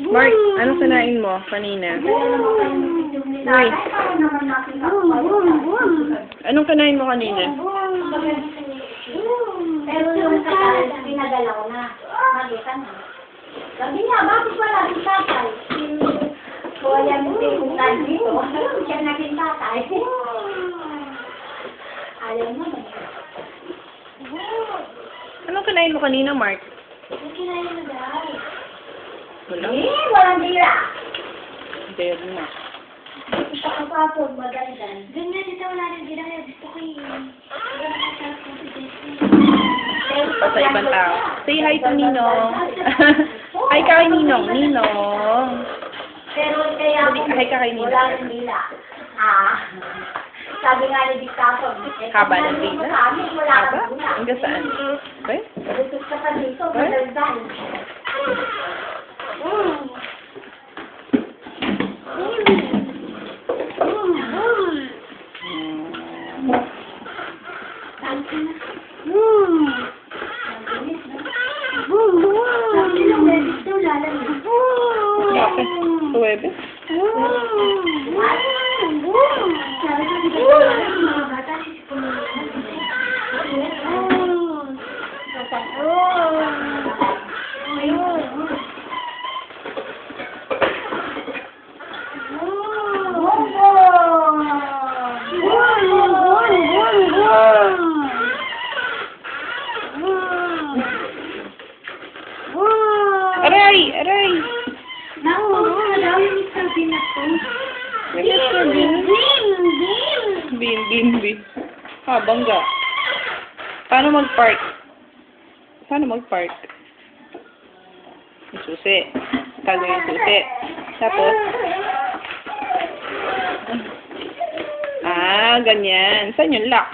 Mark, anong kinain mo kanina? Uy. Anong kinain mo kanina? Pero yung tatay, pinadala ko na. Magitan na. Sabi niya, bakit wala si tatay? So, ayan yung pinuntan dito. Siya naging tatay. Ayaw naman. Anong kinain mo kanina, Mark? Yung kinain na daw. Wala. Walang dira. Hindi na. Isa ka papod, magandan. Ganyan, ito wala rin dira kaya gusto ko yun. Pa sa ibang tao. Say hi to Ninong. Hi ka kay Ninong. Ninong. Pero kaya Hi ka kay Ninong. wala rin dila. Sabi nga ni Dictator, Haba ng dila? wala Haba? kang dila. Hanggang saan? Okay? Gusto ka pa dito, madaldal. Bakit? Suwebe? Aray! Aray! Mr. Bean? Bean, bean, bean. Ah, bangga. Paano mag-park? Paano mag-park? Yung susi. Tago yung susi. Tapos? Ah, ganyan. Saan yung lock?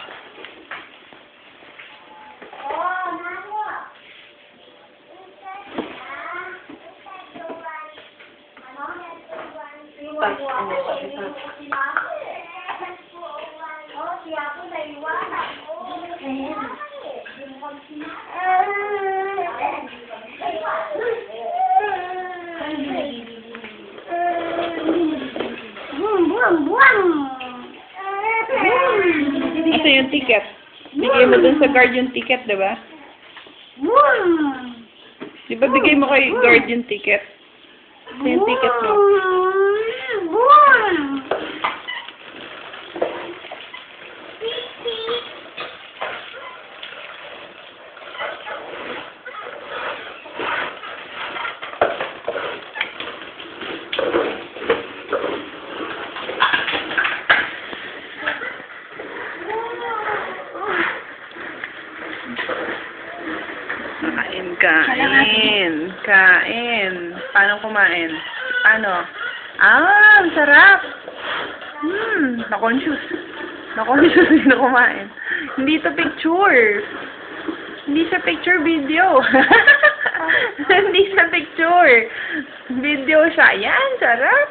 Ito yung ticket. Bigay mo dun sa guard yung ticket, di ba? Di ba bigay mo kay guard yung ticket? Ito yung ticket mo. Kain. Kain. Paano kumain? Paano? Ah, ang sarap! Na-conscious. Na-conscious na kumain. Hindi ito picture. Hindi siya picture video. Hindi siya picture. Video siya. Yan, sarap.